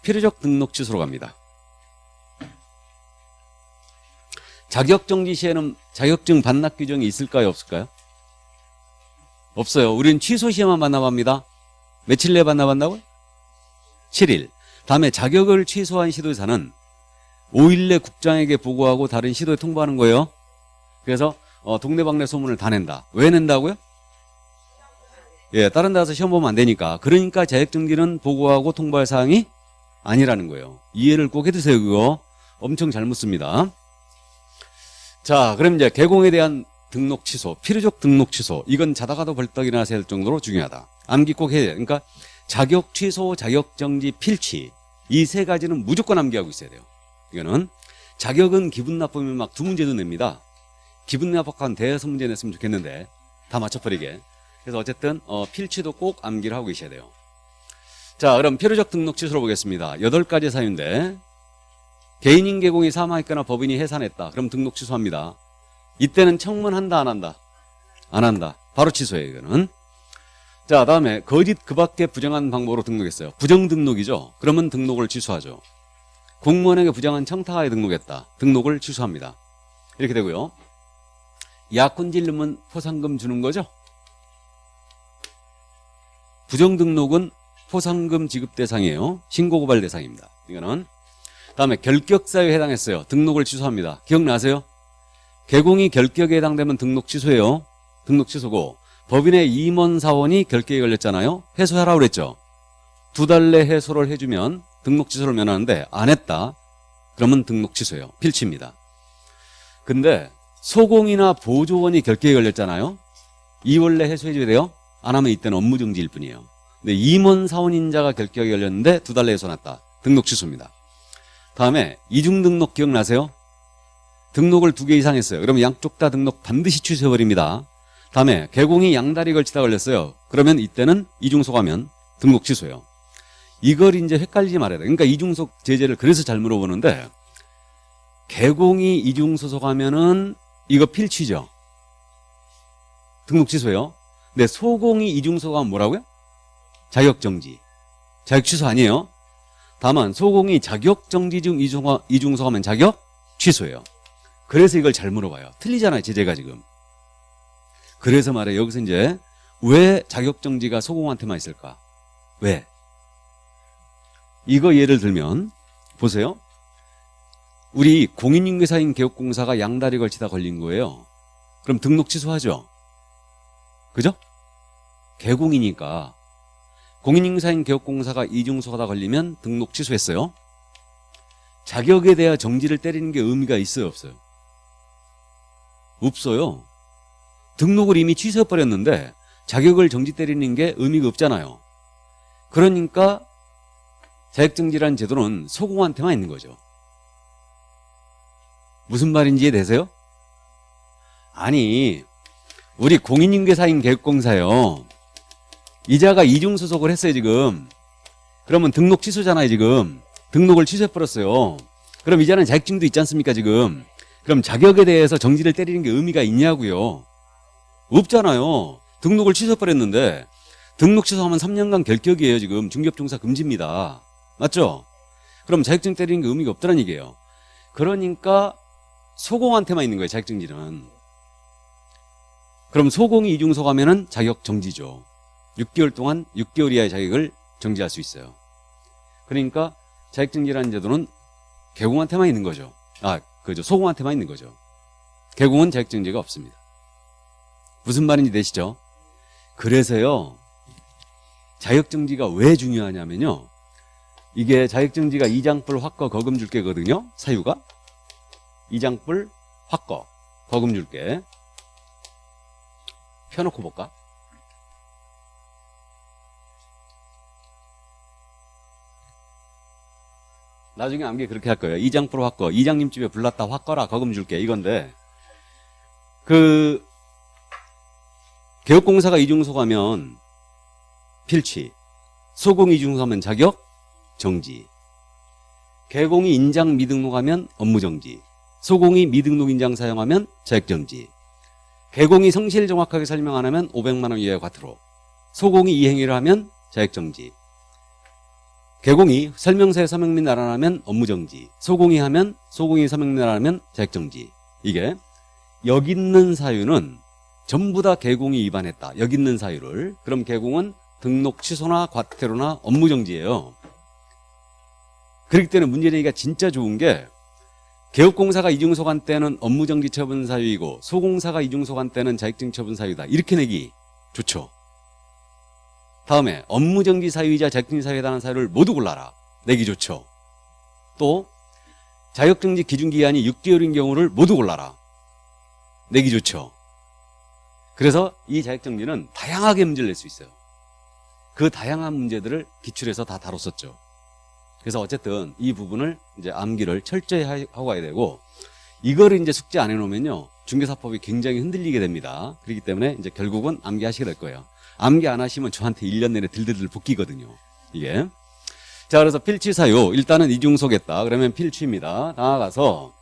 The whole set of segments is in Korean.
필요적 등록 취소로 갑니다. 자격정지 시에는 자격증 반납 규정이 있을까요? 없을까요? 없어요. 우리는 취소 시에만 반납합니다. 며칠 내에 반납한다고요? 7일. 다음에 자격을 취소한 시도사는 5일 내 국장에게 보고하고 다른 시도에 통보하는 거예요. 그래서 동네방네 소문을 다 낸다. 왜 낸다고요? 예, 다른 데 가서 시험 보면 안 되니까. 그러니까 자격정지는 보고하고 통보할 사항이 아니라는 거예요. 이해를 꼭 해두세요. 그거 엄청 잘못 씁니다. 자, 그럼 이제 개공에 대한 등록 취소, 필요적 등록 취소, 이건 자다가도 벌떡 일어나서 할 정도로 중요하다. 암기 꼭 해야 돼요. 그러니까 자격 취소, 자격 정지, 필치, 이 세 가지는 무조건 암기하고 있어야 돼요. 이거는 자격은 기분 나쁘면 막 두 문제도 냅니다. 기분 나쁘한 대여섯 문제 냈으면 좋겠는데 다 맞춰버리게. 그래서 어쨌든 필치도 꼭 암기를 하고 계셔야 돼요. 자, 그럼 필요적 등록 취소로 보겠습니다. 8가지 사유인데 개인인 개공이 사망했거나 법인이 해산했다. 그럼 등록 취소합니다. 이때는 청문한다, 안 한다? 안 한다. 바로 취소해요, 이거는. 자, 다음에 거짓 그 밖에 부정한 방법으로 등록했어요. 부정 등록이죠. 그러면 등록을 취소하죠. 공무원에게 부정한 청탁하에 등록했다. 등록을 취소합니다. 이렇게 되고요. 약혼 질르면 포상금 주는 거죠. 부정 등록은 포상금 지급 대상이에요. 신고 고발 대상입니다. 이거는. 다음에 결격사유에 해당했어요. 등록을 취소합니다. 기억나세요? 개공이 결격에 해당되면 등록 취소예요. 등록 취소고 법인의 임원 사원이 결격에 걸렸잖아요. 해소하라고 그랬죠. 2달 내 해소를 해주면 등록 취소를 면하는데 안 했다. 그러면 등록 취소예요. 필치입니다. 근데 소공이나 보조원이 결격에 걸렸잖아요. 2월 내 해소해줘야 돼요. 안 하면 이때는 업무 정지일 뿐이에요. 근데 임원 사원인자가 결격에 걸렸는데 2달 내에 해소났다. 등록 취소입니다. 다음에 이중 등록 기억나세요? 등록을 2개 이상 했어요. 그러면 양쪽 다 등록 반드시 취소해버립니다. 다음에 개공이 양다리 걸치다 걸렸어요. 그러면 이때는 이중소가면 등록 취소예요. 이걸 이제 헷갈리지 말아야 돼. 그러니까 이중소 제재를 그래서 잘 물어보는데 개공이 이중소속하면은 이거 필취죠. 등록 취소예요. 근데 소공이 이중소속하면 뭐라고요? 자격정지. 자격 취소 아니에요. 다만 소공이 자격정지 중 이중소속하면 자격 취소예요. 그래서 이걸 잘 물어봐요. 틀리잖아요. 제재가 지금. 그래서 말해 여기서 이제 왜 자격정지가 소공한테만 있을까? 왜? 이거 예를 들면 보세요. 우리 공인중개사인 개업공사가 양다리 걸치다 걸린 거예요. 그럼 등록 취소하죠. 그죠? 개공이니까 공인중개사인 개업공사가 이중소가다 걸리면 등록 취소했어요. 자격에 대한 정지를 때리는 게 의미가 있어요, 없어요? 없어요. 등록을 이미 취소해버렸는데 자격을 정지 때리는 게 의미가 없잖아요. 그러니까 자격정지라는 제도는 소공한테만 있는 거죠. 무슨 말인지 이해되세요? 아니, 우리 공인중개사인 개업공사요. 이자가 이중소속을 했어요, 지금. 그러면 등록 취소잖아요, 지금. 등록을 취소해버렸어요. 그럼 이자는 자격증도 있지 않습니까, 지금. 그럼 자격에 대해서 정지를 때리는 게 의미가 있냐고요. 없잖아요. 등록을 취소해버렸는데 등록 취소하면 3년간 결격이에요. 지금 중개업종사 금지입니다. 맞죠? 그럼 자격증 때리는 게 의미가 없다는 얘기예요. 그러니까 소공한테만 있는 거예요. 자격정지는. 그럼 소공이 이중소가면은 자격 정지죠. 6개월 동안 6개월 이하의 자격을 정지할 수 있어요. 그러니까 자격정지라는 제도는 개공한테만 있는 거죠. 그죠. 소공한테만 있는 거죠. 개공은 자격정지가 없습니다. 무슨 말인지 되시죠? 그래서요, 자격정지가 왜 중요하냐면요, 이게 자격정지가 이장불, 확거, 거금 줄게거든요. 사유가 이장불, 확거, 거금 줄게. 펴놓고 볼까? 나중에 암기 그렇게 할 거예요. 이장불, 확거. 이장님 집에 불났다, 확거라, 거금 줄게. 이건데 개업공사가 이중소가면 필취, 소공 이중소하면 자격 정지, 개공이 인장 미등록하면 업무 정지, 소공이 미등록 인장 사용하면 자격 정지, 개공이 성실 정확하게 설명 안 하면 500만 원 이하의 과태료, 소공이 이 행위를 하면 자격 정지. 개공이 설명서에 서명 및 나란하면 업무정지, 소공이 하면 소공이 서명 및 나란하면 자격정지. 이게 여기 있는 사유는 전부 다 개공이 위반했다. 여기 있는 사유를. 그럼 개공은 등록 취소나 과태료나 업무정지예요. 그렇기 때문에 문제 내기가 진짜 좋은 게 개업공사가 이중소관 때는 업무정지 처분 사유이고 소공사가 이중소관 때는 자격정지 처분 사유다. 이렇게 내기 좋죠. 다음에 업무정지 사유이자 자격정지 사유에 해당하는 사유를 모두 골라라. 내기 좋죠. 또 자격정지 기준기간이 6개월인 경우를 모두 골라라. 내기 좋죠. 그래서 이 자격정지는 다양하게 문제를 낼 수 있어요. 그 다양한 문제들을 기출해서 다 다뤘었죠. 그래서 어쨌든 이 부분을 이제 암기를 철저히 하고 가야 되고, 이거를 이제 숙제 안 해놓으면요 중개사법이 굉장히 흔들리게 됩니다. 그렇기 때문에 이제 결국은 암기하시게 될 거예요. 암기 안 하시면 저한테 1년 내내 들들들 볶이거든요. 이게. 자, 그래서 필취 사유 일단은 이중소겠다. 그러면 필취입니다. 나아가서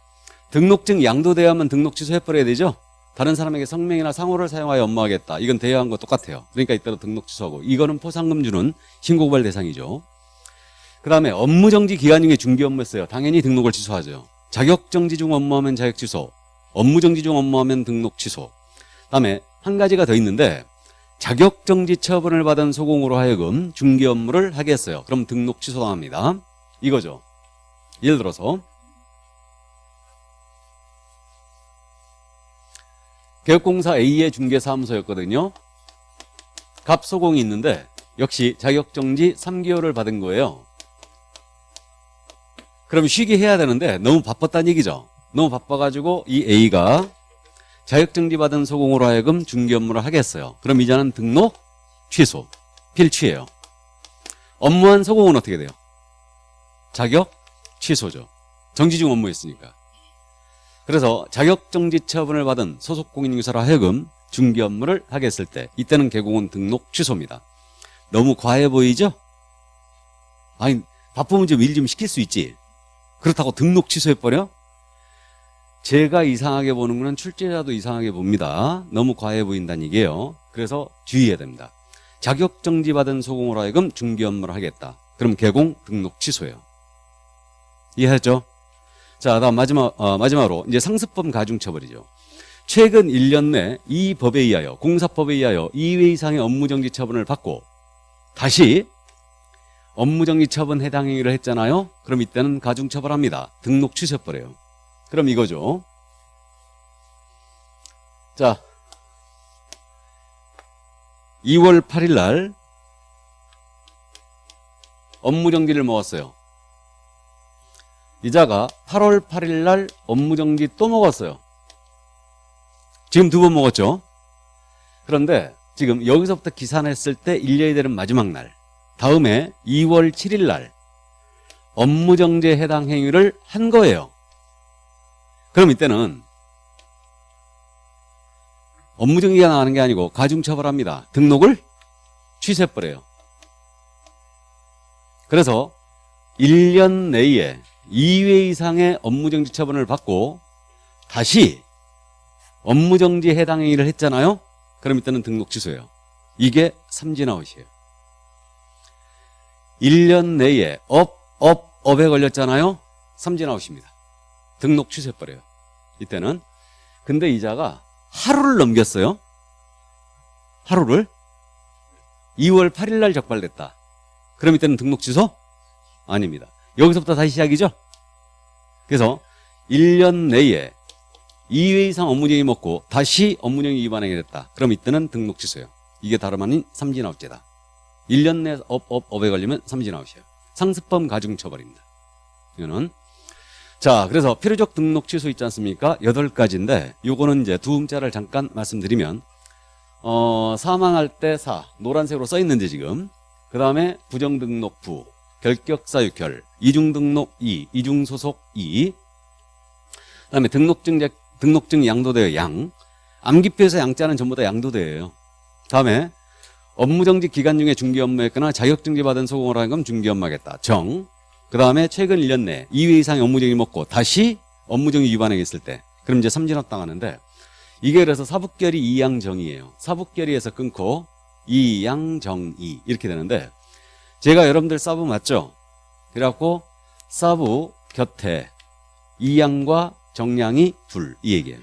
등록증 양도되어야만 등록 취소해버려야 되죠. 다른 사람에게 성명이나 상호를 사용하여 업무하겠다. 이건 대여한 거 똑같아요. 그러니까 이따로 등록 취소하고, 이거는 포상금 주는 신고고발 대상이죠. 그 다음에 업무정지 기간 중에 중개 업무했어요. 당연히 등록을 취소하죠. 자격정지 중 업무하면 자격 취소, 업무정지 중 업무하면 등록 취소. 그 다음에 한 가지가 더 있는데, 자격정지 처분을 받은 소공으로 하여금 중개 업무를 하게 했어요. 그럼 등록 취소당합니다. 이거죠. 예를 들어서 개업공사 A의 중개사무소였거든요. 갑소공이 있는데 역시 자격정지 3개월을 받은 거예요. 그럼 쉬게 해야 되는데 너무 바빴다는 얘기죠. 너무 바빠가지고 이 A가 자격정지 받은 소공으로 하여금 중개 업무를 하겠어요. 그럼 이자는 등록 취소, 필취예요. 업무한 소공은 어떻게 돼요? 자격 취소죠. 정지 중 업무했으니까. 그래서 자격정지 처분을 받은 소속 공인중개사로 하여금 중개 업무를 하게 했을 때 이때는 개공은 등록 취소입니다. 너무 과해 보이죠? 아니, 바쁘면 좀 일 좀 시킬 수 있지. 그렇다고 등록 취소해버려? 제가 이상하게 보는 거는 출제자도 이상하게 봅니다. 너무 과해 보인다는 얘기예요. 그래서 주의해야 됩니다. 자격정지 받은 소공으로 하여금 중개 업무를 하겠다. 그럼 개공 등록 취소예요. 이해하죠? 자, 다음 마지막으로 이제 상습범 가중처벌이죠. 최근 1년 내 이 법에 의하여, 공사법에 의하여 2회 이상의 업무정지 처분을 받고 다시 업무정지 처분 해당 행위를 했잖아요. 그럼 이때는 가중처벌합니다. 등록 취소해버려요. 그럼 이거죠. 자, 2월 8일 날 업무정지를 먹었어요. 이자가 8월 8일 날 업무정지 또 먹었어요. 지금 2번 먹었죠. 그런데 지금 여기서부터 기산했을 때 일려야 되는 마지막 날, 다음에 2월 7일 날 업무정지에 해당 행위를 한 거예요. 그럼 이때는 업무정지가 나가는 게 아니고 가중처벌합니다. 등록을 취소해버려요. 그래서 1년 내에 2회 이상의 업무정지 처분을 받고 다시 업무정지에 해당 행위를 했잖아요. 그럼 이때는 등록 취소예요. 이게 삼진아웃이에요. 1년 내에 업에 걸렸잖아요. 삼진아웃입니다. 등록 취소해버려요. 이때는. 근데 이자가 하루를 넘겼어요. 하루를. 2월 8일 날 적발됐다. 그럼 이때는 등록 취소? 아닙니다. 여기서부터 다시 시작이죠. 그래서 1년 내에 2회 이상 업무정지 먹고 다시 업무정지 위반행위 됐다. 그럼 이때는 등록 취소예요. 이게 다름 아닌 삼진아웃죄다. 1년 내 업에 걸리면 삼진아웃이에요. 상습범 가중처벌입니다. 이거는. 자, 그래서 필요적 등록 취소 있지 않습니까? 8가지인데 요거는 이제 두 음자를 잠깐 말씀드리면 사망할 때 사, 노란색으로 써 있는데 지금. 그 다음에 부정등록 부, 결격사유 결, 이중등록 이, 이중소속 이. 그 다음에 등록증 양도대여 양. 암기표에서 양자는 전부 다 양도대여예요. 다음에 업무정지 기간 중에 중개 업무했거나 자격정지 받은 소공으로 하여금 중개 업무하겠다. 정. 그 다음에 최근 1년 내 2회 이상의 업무정지 먹고 다시 업무정지 위반행위했을 때. 그럼 이제 삼진아웃 당하는데, 이게 그래서 사북결이 이양정이에요. 사북결의에서 끊고 이양정이 이렇게 되는데, 제가 여러분들 사부 맞죠? 그래갖고 사부 곁에 이양과 정량이 둘 이 얘기예요.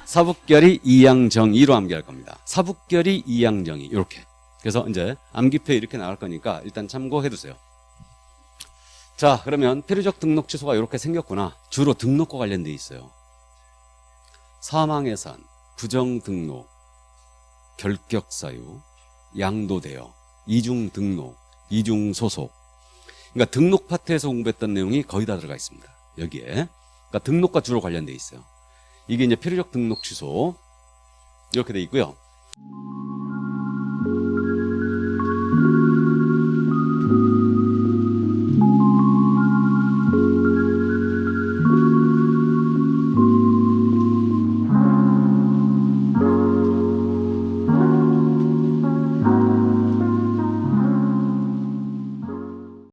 사북결이 이양정이로 암기할 겁니다. 사북결이 이양정이 이렇게. 그래서 이제 암기표 이렇게 나갈 거니까 일단 참고해 두세요. 자, 그러면 필요적 등록 취소가 이렇게 생겼구나. 주로 등록과 관련돼 있어요. 사망해산, 부정등록, 결격사유, 양도대여, 이중등록, 이중소속. 그러니까 등록 파트에서 공부했던 내용이 거의 다 들어가 있습니다. 여기에. 그러니까 등록과 주로 관련돼 있어요. 이게 이제 필요적 등록 취소 이렇게 돼 있고요.